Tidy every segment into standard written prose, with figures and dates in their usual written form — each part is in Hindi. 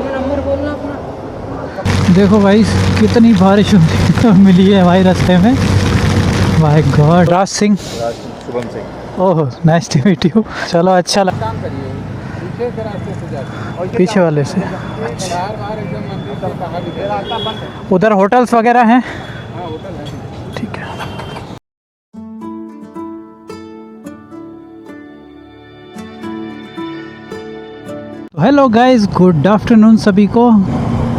नंबर बोलना अपना। देखो भाई कितनी बारिश मिली है भाई रास्ते में। My god. Raj Singh. Shubham Singh. Oh nice to meet you. चलो अच्छा लगा। काम करिए पीछे के रास्ते से जाते पीछे वाले से। बाहर बाहर एकदम मंदिर तक बाहर निकले रास्ता बंद है। उधर होटल्स वगैरह हैं। हाँ होटल है। ठीक है। हेलो गाइस, गुड आफ्टरनून सभी को।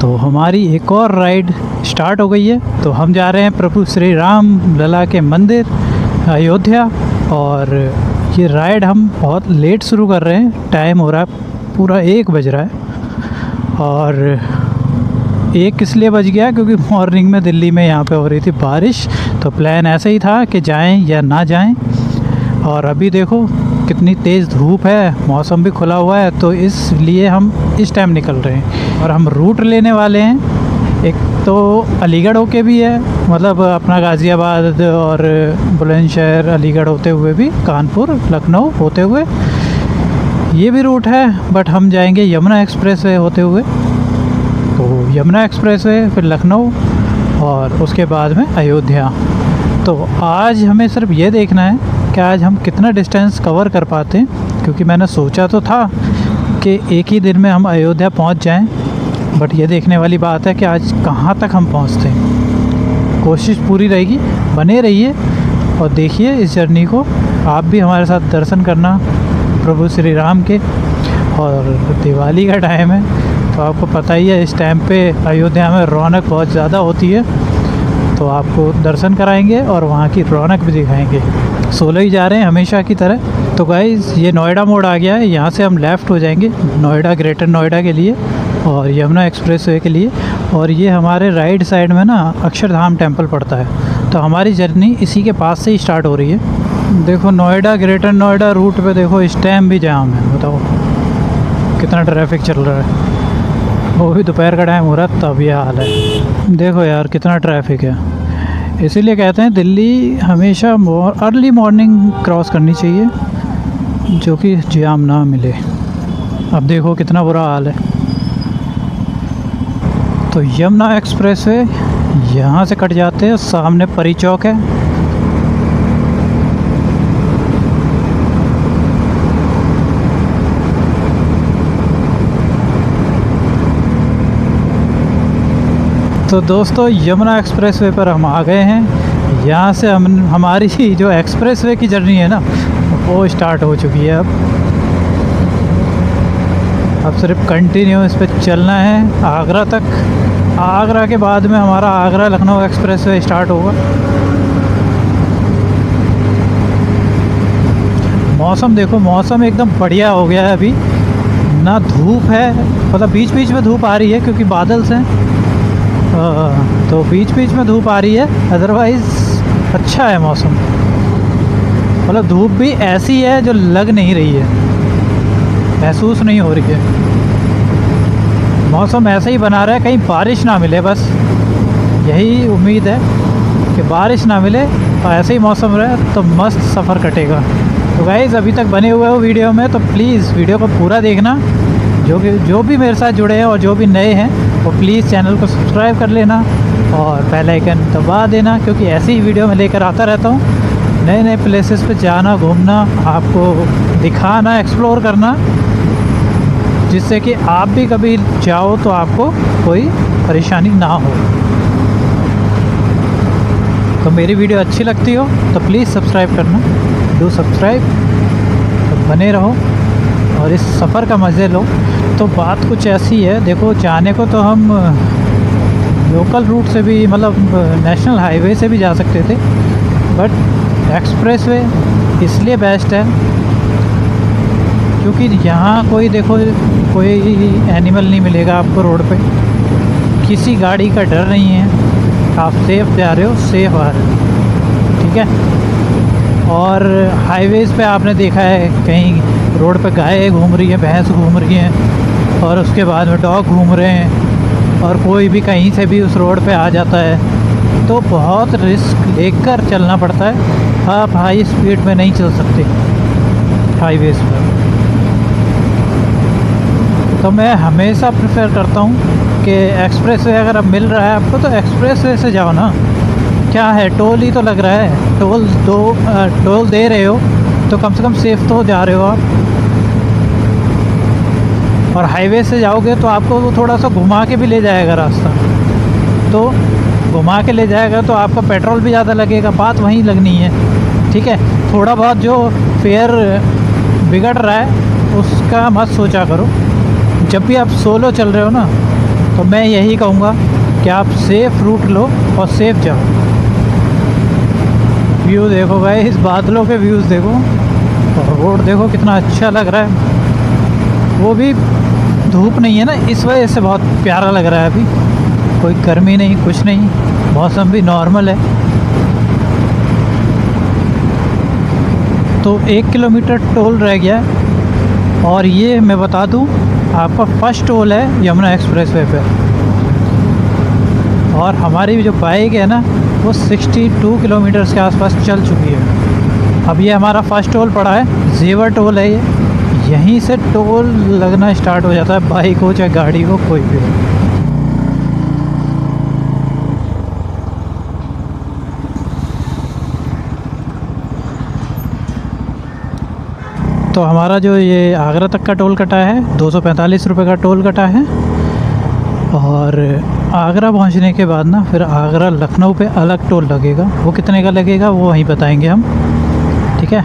तो हमारी एक और राइड स्टार्ट हो गई है। तो हम जा रहे हैं प्रभु श्री राम लला के मंदिर अयोध्या। और ये राइड हम बहुत लेट शुरू कर रहे हैं। टाइम हो रहा है पूरा 1 बज रहा है। और 1 इसलिए बज गया क्योंकि मॉर्निंग में दिल्ली में यहाँ पे हो रही थी बारिश। तो प्लान ऐसे ही था कि जाएं या ना जाएं। और अभी देखो कितनी तेज़ धूप है, मौसम भी खुला हुआ है। तो इसलिए हम इस टाइम निकल रहे हैं। और हम रूट लेने वाले हैं। एक तो अलीगढ़ होके भी है, मतलब अपना गाज़ियाबाद और बुलंदशहर अलीगढ़ होते हुए भी कानपुर लखनऊ होते हुए ये भी रूट है। बट हम जाएंगे यमुना एक्सप्रेस वे होते हुए। तो यमुना एक्सप्रेस वे, फिर लखनऊ और उसके बाद में अयोध्या। तो आज हमें सिर्फ ये देखना है कि आज हम कितना डिस्टेंस कवर कर पाते हैं। क्योंकि मैंने सोचा तो था कि एक ही दिन में हम अयोध्या पहुंच जाएं। बट ये देखने वाली बात है कि आज कहां तक हम पहुंचते हैं। कोशिश पूरी रहेगी, बने रहिए और देखिए इस जर्नी को। आप भी हमारे साथ दर्शन करना प्रभु श्री राम के। और दिवाली का टाइम है तो आपको पता ही है, इस टाइम पे अयोध्या में रौनक बहुत ज़्यादा होती है। तो आपको दर्शन कराएंगे और वहाँ की रौनक भी दिखाएंगे। सोलो ही जा रहे हैं हमेशा की तरह। तो गाइस ये नोएडा मोड़ आ गया है। यहाँ से हम लेफ़्ट हो जाएंगे नोएडा, ग्रेटर नोएडा के लिए और यमुना एक्सप्रेसवे के लिए। और ये हमारे राइट साइड में ना अक्षरधाम टेम्पल पड़ता है। तो हमारी जर्नी इसी के पास से ही स्टार्ट हो रही है। देखो नोएडा, ग्रेटर नोएडा रूट पे देखो इस टाइम भी जाम है। बताओ कितना ट्रैफिक चल रहा है। वो भी दोपहर का टाइम हो रहा है तब यह हाल है। देखो यार कितना ट्रैफिक है। इसीलिए कहते हैं दिल्ली हमेशा अर्ली मॉर्निंग क्रॉस करनी चाहिए, जो कि जाम ना मिले। अब देखो कितना बुरा हाल है। तो यमुना एक्सप्रेसवे यहाँ से कट जाते हैं, सामने परी चौक है। तो दोस्तों यमुना एक्सप्रेसवे पर हम आ गए हैं। यहाँ से हमारी जो एक्सप्रेसवे की जर्नी है ना वो स्टार्ट हो चुकी है। अब सिर्फ कंटिन्यू इस पर चलना है आगरा तक। आगरा के बाद में हमारा आगरा लखनऊ एक्सप्रेसवे स्टार्ट होगा। मौसम देखो, मौसम एकदम बढ़िया हो गया है। अभी ना धूप है, मतलब बीच बीच में धूप आ रही है क्योंकि बादल से। तो बीच बीच में धूप आ रही है, अदरवाइज़ अच्छा है मौसम। मतलब धूप भी ऐसी है जो लग नहीं रही है, महसूस नहीं हो रही है। मौसम ऐसा ही बना रहा है, कहीं बारिश ना मिले, बस यही उम्मीद है कि बारिश ना मिले और ऐसे ही मौसम रहे तो मस्त सफ़र कटेगा। तो गाइज़ अभी तक बने हुए हो वीडियो में तो प्लीज़ वीडियो को पूरा देखना। जो भी मेरे साथ जुड़े हैं और जो भी नए हैं वो प्लीज़ चैनल को सब्सक्राइब कर लेना और बेल आइकन दबा देना, क्योंकि ऐसी ही वीडियो मैं लेकर आता रहता हूँ। नए नए प्लेसेस पे जाना, घूमना, आपको दिखाना, एक्सप्लोर करना, जिससे कि आप भी कभी जाओ तो आपको कोई परेशानी ना हो। तो मेरी वीडियो अच्छी लगती हो तो प्लीज़ सब्सक्राइब करना, डू सब्सक्राइब। तो बने रहो और इस सफ़र का मज़े लो। तो बात कुछ ऐसी है, देखो जाने को तो हम लोकल रूट से भी, मतलब नेशनल हाईवे से भी जा सकते थे। बट एक्सप्रेसवे इसलिए बेस्ट है क्योंकि यहाँ कोई देखो कोई एनिमल नहीं मिलेगा आपको रोड पे, किसी गाड़ी का डर नहीं है। आप सेफ जा रहे हो, सेफ आ रहे हो, ठीक है। और हाईवेज़ पे आपने देखा है कहीं रोड पे गाय घूम रही है, भैंस घूम रही हैं और उसके बाद में डॉग घूम रहे हैं और कोई भी कहीं से भी उस रोड पे आ जाता है। तो बहुत रिस्क लेकर चलना पड़ता है। आप हाई स्पीड में नहीं चल सकते हाईवेज़ पर। तो मैं हमेशा प्रेफर करता हूँ कि एक्सप्रेस वे अगर अब मिल रहा है आपको तो एक्सप्रेस वे से जाओ ना। क्या है, टोल ही तो लग रहा है, टोल दे रहे हो तो कम से कम सेफ तो जा रहे हो आप। और हाईवे से जाओगे तो आपको वो थोड़ा सा घुमा के भी ले जाएगा रास्ता, तो घुमा के ले जाएगा तो आपका पेट्रोल भी ज़्यादा लगेगा, बात वहीं लगनी है। ठीक है, थोड़ा बहुत जो फेयर बिगड़ रहा है उसका मत सोचा करो। जब भी आप सोलो चल रहे हो ना, तो मैं यही कहूँगा कि आप सेफ़ रूट लो और सेफ़ जाओ। व्यू देखो भाई, इस बादलों के व्यूज़ देखो, और रोड देखो कितना अच्छा लग रहा है। वो भी धूप नहीं है ना, इस वजह से बहुत प्यारा लग रहा है। अभी कोई गर्मी नहीं, कुछ नहीं, मौसम भी नॉर्मल है। तो 1 किलोमीटर टोल रह गया है, और ये मैं बता दूं आपका फर्स्ट टोल है यमुना एक्सप्रेस वे पे। और हमारी जो बाइक है ना वो 62 किलोमीटर्स के आसपास चल चुकी है। अब ये हमारा फर्स्ट टोल पड़ा है, जेवर टोल है ये। यहीं से टोल लगना स्टार्ट हो जाता है, बाइक हो चाहे गाड़ी हो, कोई भी हो। तो हमारा जो ये आगरा तक का टोल कटा है 245 रुपये का टोल कटा है। और आगरा पहुंचने के बाद ना फिर आगरा लखनऊ पे अलग टोल लगेगा, वो कितने का लगेगा वो वहीं बताएंगे हम। ठीक है,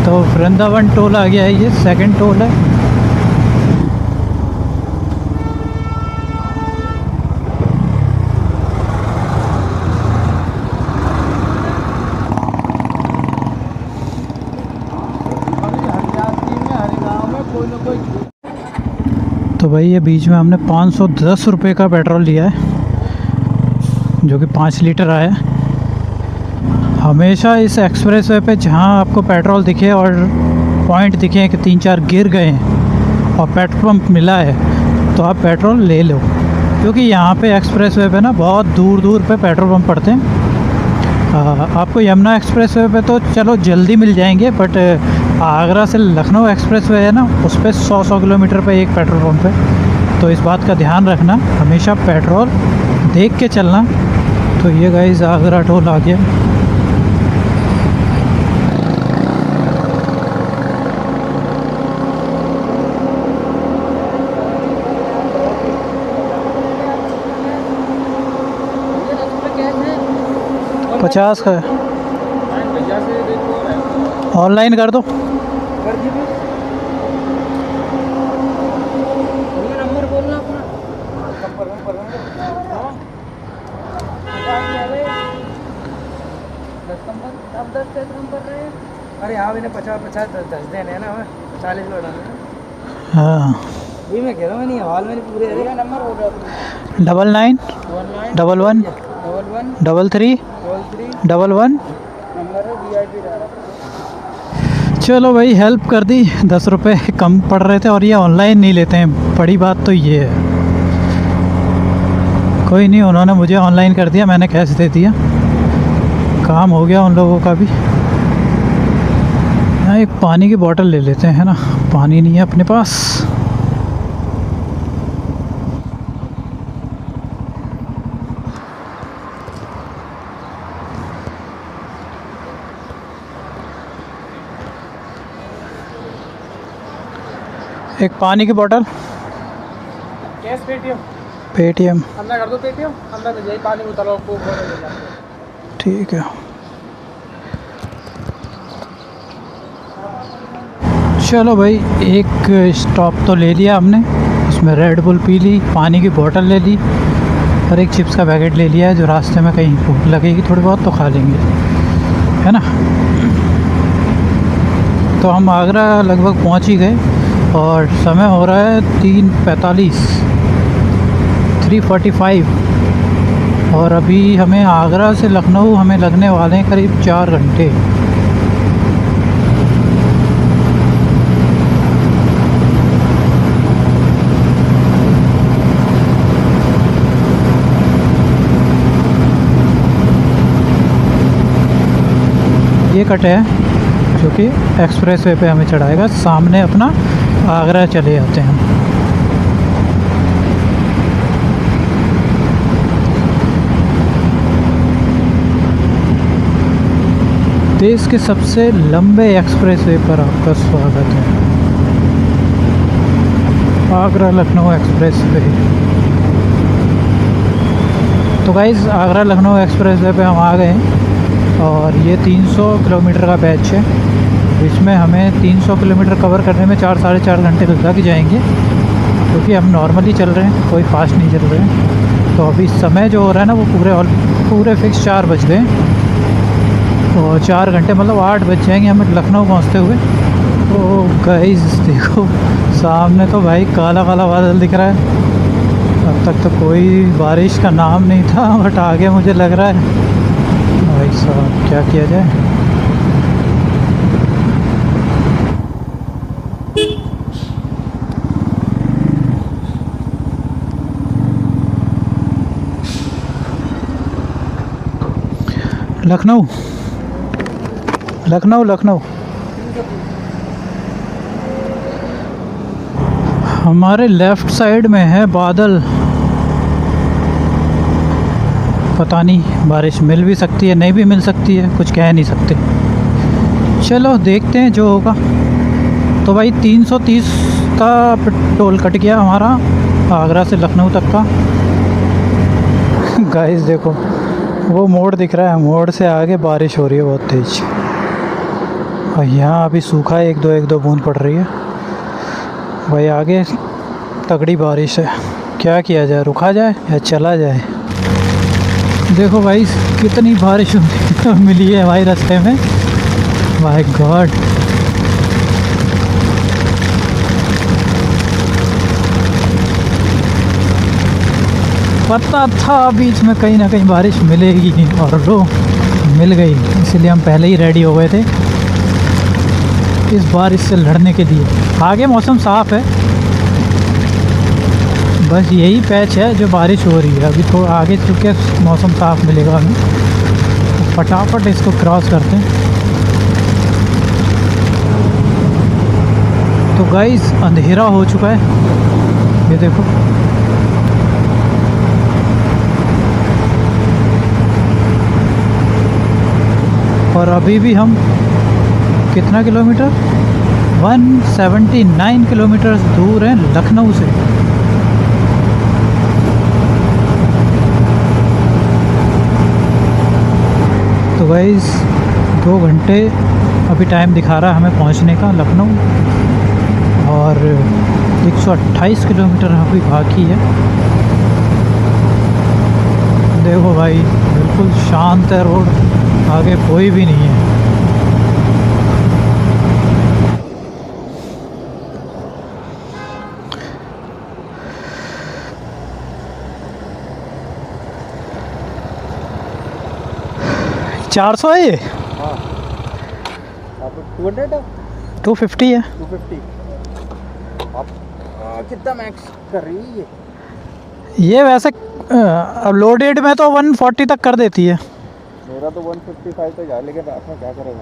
तो वृंदावन टोल आ गया है, ये सेकंड टोल है। तो भाई ये बीच में हमने 510 रुपये का पेट्रोल लिया है, जो कि 5 लीटर आया। हमेशा इस एक्सप्रेस वे पे जहाँ आपको पेट्रोल दिखे और पॉइंट दिखे कि 3-4 गिर गए हैं और पेट्रोल पंप मिला है, तो आप पेट्रोल ले लो, क्योंकि यहाँ पे एक्सप्रेस वे पे ना बहुत दूर दूर पे पेट्रोल पंप पड़ते हैं। आपको यमुना एक्सप्रेस वे पे तो चलो जल्दी मिल जाएंगे, बट आगरा से लखनऊ एक्सप्रेस वे है ना, उस पर 100 किलोमीटर पे एक पेट्रोल पंप है। तो इस बात का ध्यान रखना, हमेशा पेट्रोल देख के चलना। तो ये गाइस आगरा टोल आ गया। पचास का ऑनलाइन कर दो। नंबर बोलना अपना। अरे हाँ मैंने 50 10 देने हैं ना, 40 लौटाने। हाँ ये मैं कह रहा हूँ, नहीं हॉल में पूरे नंबर बोल रहा हूँ। 99 11 33 11। चलो भाई, हेल्प कर दी, 10 रुपये कम पड़ रहे थे, और ये ऑनलाइन नहीं लेते हैं, बड़ी बात तो ये है। कोई नहीं, उन्होंने मुझे ऑनलाइन कर दिया, मैंने कैश दे दिया, काम हो गया उन लोगों का भी। यहाँ एक पानी की बोतल ले लेते हैं ना, पानी नहीं है अपने पास। एक पानी की बोतल। कैश पेटीएम अंदर कर दो, पेटीएम अंदर में जाइए, पानी उतारो को बोतल ले जाओ। ठीक है। चलो भाई, एक स्टॉप तो ले लिया हमने, उसमें रेड बुल पी ली, पानी की बोतल ले ली, और एक चिप्स का पैकेट ले लिया है, जो रास्ते में कहीं भूख लगेगी थोड़ी बहुत तो खा लेंगे, है ना। तो हम आगरा लगभग पहुंच ही गए और समय हो रहा है 3:45 3:45 और अभी हमें आगरा से लखनऊ हमें लगने वाले हैं करीब 4 घंटे। ये कट है जो कि एक्सप्रेस वे पे हमें चढ़ाएगा, सामने अपना आगरा चले जाते हैं हम। देश के सबसे लंबे एक्सप्रेस वे पर आपका स्वागत है, आगरा लखनऊ एक्सप्रेस वे। तो guys Agra Lucknow expressway पे हम आ गए हैं और ये 300 किलोमीटर का बैच है, इसमें हमें 300 किलोमीटर कवर करने में 4-4.5 घंटे लग जाएंगे, क्योंकि हम नॉर्मली चल रहे हैं, कोई फास्ट नहीं चल रहे हैं। तो अभी समय जो हो रहा है ना वो पूरे फिक्स 4 बज गए और 4 घंटे मतलब 8 बज जाएंगे हमें लखनऊ पहुंचते हुए। तो गाइस देखो सामने तो भाई काला काला बादल दिख रहा है। अब तक तो कोई बारिश का नाम नहीं था, बट आगे मुझे लग रहा है। भाई साहब क्या किया जाए। लखनऊ लखनऊ लखनऊ हमारे लेफ़्ट साइड में है बादल, पता नहीं बारिश मिल भी सकती है नहीं भी मिल सकती है, कुछ कह नहीं सकते। चलो देखते हैं जो होगा। तो भाई 330 का टोल कट गया हमारा आगरा से लखनऊ तक का। गाइस देखो वो मोड़ दिख रहा है, मोड़ से आगे बारिश हो रही है बहुत तेज़ और यहाँ अभी सूखा है, एक दो बूंद पड़ रही है। भाई आगे तगड़ी बारिश है, क्या किया जाए, रुका जाए या चला जाए। देखो भाई कितनी बारिश मिली है भाई रास्ते में, माय गॉड। पता था बीच में कहीं ना कहीं बारिश मिलेगी और लो मिल गई, इसलिए हम पहले ही रेडी हो गए थे इस बारिश से लड़ने के लिए। आगे मौसम साफ़ है, बस यही पैच है जो बारिश हो रही है। अभी तो आगे चुके मौसम साफ़ मिलेगा हमें, तो फटाफट इसको क्रॉस करते हैं। तो गाइस अंधेरा हो चुका है, ये देखो और अभी भी हम कितना किलोमीटर 179 किलोमीटर दूर हैं लखनऊ से। तो गाइस 2 घंटे अभी टाइम दिखा रहा है हमें पहुंचने का लखनऊ और 128 किलोमीटर अभी बाकी है। देखो भाई बिल्कुल शांत है रोड, आगे कोई भी नहीं है। चार 400 है ये, हाँ आप 200 है 250 है 250 आप कितना मैक्स कर रही है ये। वैसे अब लोडेड में तो 140 तक कर देती है। मेरा तो 155 तक जा, लेकिन रात में क्या करेगा,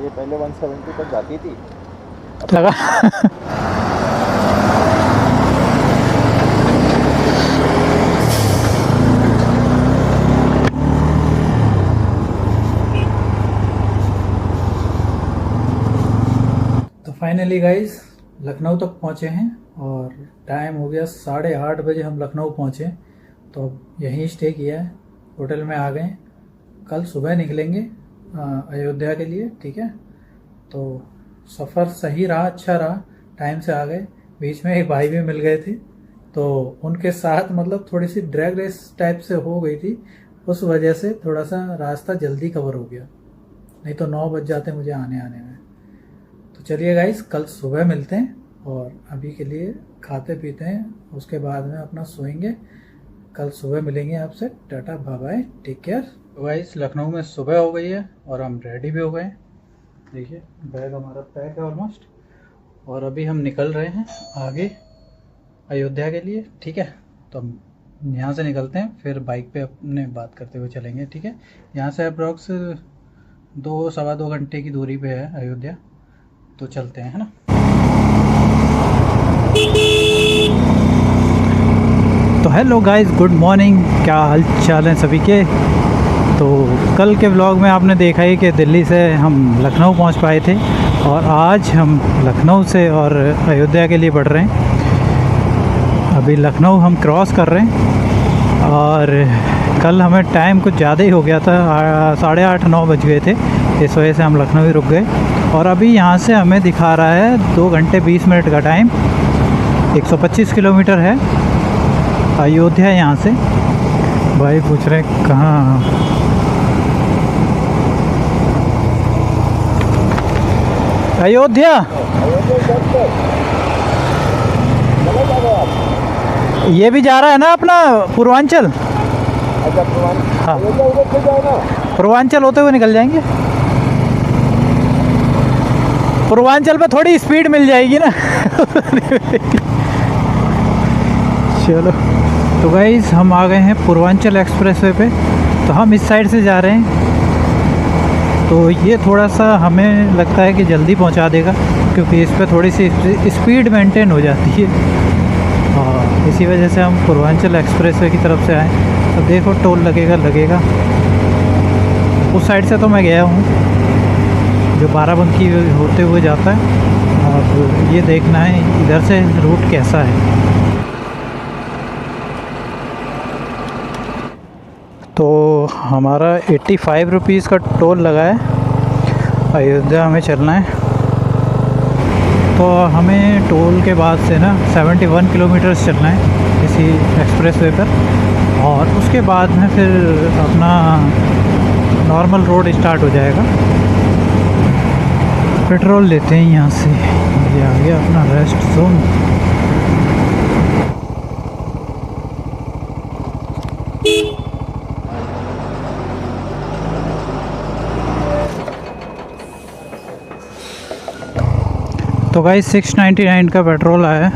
ये पहले 170 तक जाती थी लगा तो फाइनली गाइस लखनऊ तक पहुँचे हैं और टाइम हो गया 8:30 बजे हम लखनऊ पहुँचे। तो यहीं स्टे किया है, होटल में आ गए। कल सुबह निकलेंगे अयोध्या के लिए, ठीक है। तो सफ़र सही रहा, अच्छा रहा, टाइम से आ गए। बीच में एक भाई भी मिल गए थे, तो उनके साथ मतलब थोड़ी सी ड्रैग रेस टाइप से हो गई थी, उस वजह से थोड़ा सा रास्ता जल्दी कवर हो गया, नहीं तो 9 बज जाते मुझे आने में। तो चलिए गाइस, कल सुबह मिलते हैं और अभी के लिए खाते पीते हैं, उसके बाद में अपना सोएंगे। कल सुबह मिलेंगे आपसे। Tata bye bye, take care. तो गाइस, लखनऊ में सुबह हो गई है और हम रेडी भी हो गए। देखिए बैग हमारा पैक है ऑलमोस्ट, और अभी हम निकल रहे हैं आगे अयोध्या के लिए। ठीक है, तो हम यहाँ से निकलते हैं, फिर बाइक पे अपने बात करते हुए चलेंगे। ठीक है, यहाँ से अप्रॉक्स 2-2.25 घंटे की दूरी पे है अयोध्या। तो चलते हैं, है ना। तो हेलो गाइस, गुड मॉर्निंग। क्या हाल चाल है सभी के। तो कल के व्लॉग में आपने देखा ही कि दिल्ली से हम लखनऊ पहुंच पाए थे, और आज हम लखनऊ से और अयोध्या के लिए बढ़ रहे हैं। अभी लखनऊ हम क्रॉस कर रहे हैं, और कल हमें टाइम कुछ ज़्यादा ही हो गया था, 8:30-9 बज गए थे। इस वजह से हम लखनऊ ही रुक गए, और अभी यहाँ से हमें दिखा रहा है 2 घंटे 20 मिनट का टाइम। 125 किलोमीटर है अयोध्या यहाँ से। भाई पूछ रहे कहाँ। अयोध्या ये भी जा रहा है ना अपना पूर्वांचल। अच्छा, हाँ, उधर जाना। पूर्वांचल होते हुए निकल जाएंगे। पूर्वांचल पे थोड़ी स्पीड मिल जाएगी ना। चलो, तो गाइस हम आ गए हैं पूर्वांचल एक्सप्रेसवे पे। तो हम इस साइड से जा रहे हैं, तो ये थोड़ा सा हमें लगता है कि जल्दी पहुंचा देगा, क्योंकि इस पर थोड़ी सी स्पीड मेंटेन हो जाती है, और इसी वजह से हम पूर्वांचल एक्सप्रेसवे की तरफ से आए। तो देखो टोल लगेगा। उस साइड से तो मैं गया हूँ, जो बाराबंकी होते हुए जाता है। अब ये देखना है इधर से रूट कैसा है। तो हमारा 85 रुपीज़ का टोल लगा है। अयोध्या हमें चलना है, तो हमें टोल के बाद से ना 71 किलोमीटर्स चलना है इसी एक्सप्रेसवे पर, और उसके बाद में फिर अपना नॉर्मल रोड स्टार्ट हो जाएगा। पेट्रोल लेते हैं यहाँ से। ये आ गया अपना रेस्ट जोन। तो गाइस 699 का पेट्रोल आया है।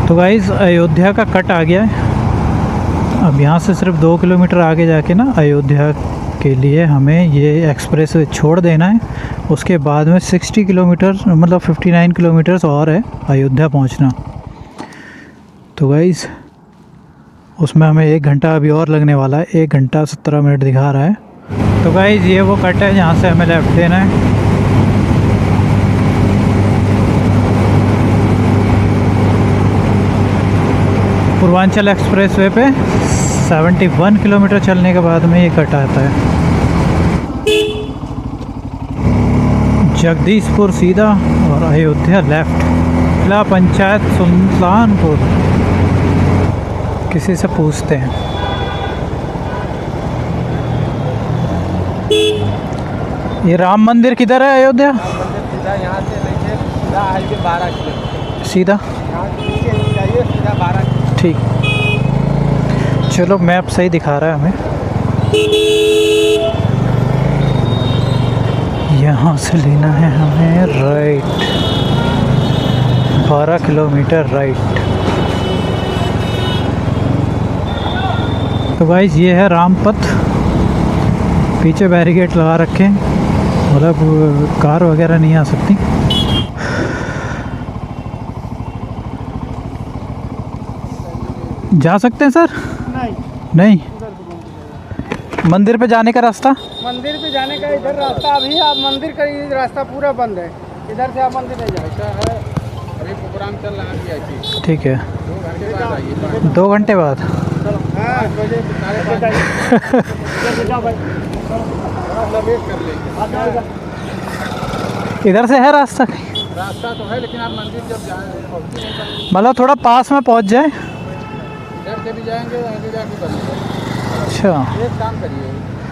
तो गाइस अयोध्या का कट आ गया है। अब यहाँ से सिर्फ 2 किलोमीटर आगे जाके ना अयोध्या के लिए हमें ये एक्सप्रेस छोड़ देना है। उसके बाद में 60 किलोमीटर मतलब 59 किलोमीटर्स और है अयोध्या पहुँचना। तो गाइस उसमें हमें 1 घंटा अभी और लगने वाला है। 1 घंटा 17 मिनट दिखा रहा है। तो गाइस ये वो कट है जहाँ से हमें लेफ़्ट देना है। पूर्वांचल एक्सप्रेसवे पे 71 किलोमीटर चलने के बाद में ये कट आता है। जगदीशपुर सीधा और अयोध्या लेफ़्ट। जिला पंचायत सुल्तानपुर। किसी से पूछते हैं। ये राम मंदिर किधर है अयोध्या? सीधा यहाँ से लेके सीधा हाईवे 12 किलोमीटर सीधा यहाँ से नीचे जाइए, सीधा 12 किलोमीटर। ठीक, चलो मैप सही दिखा रहा है हमें। यहाँ से लेना है हमें राइट, 12 किलोमीटर राइट। तो गाइस ये है रामपथ। पीछे बैरिकेड लगा रखे हैं, मतलब कार वगैरह नहीं आ सकती। जा सकते हैं सर? नहीं। मंदिर पे जाने का रास्ता? मंदिर पे जाने का इधर रास्ता, अभी आप मंदिर का ये रास्ता पूरा बंद है। इधर से आप मंदिर नहीं जा सकते। अभी प्रोग्राम चल रहा है। ठीक है, 2 घंटे बाद आइए। 2 घंटे बाद। हाँ, 5 बजे वेट कर लेंगे। इधर से है रास्ता? रास्ता तो है, लेकिन आप मंदिर जब जाएंगे मतलब थोड़ा पास में पहुंच जाए। इधर से भी जाएंगे, आगे जाके बस। अच्छा, एक काम करिए,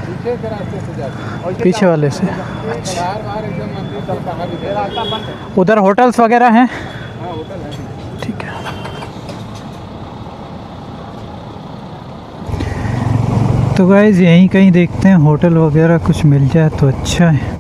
पीछे के रास्ते से जाते हैं। पीछे वाले से। बाहर बाहर एकदम मंदिर से बाहर भी रास्ता बंद है। उधर होटल्स वगैरह हैं? हाँ होटल है। ठीक है। तो गाइज़ यहीं कहीं देखते हैं होटल वगैरह कुछ मिल जाए तो अच्छा है।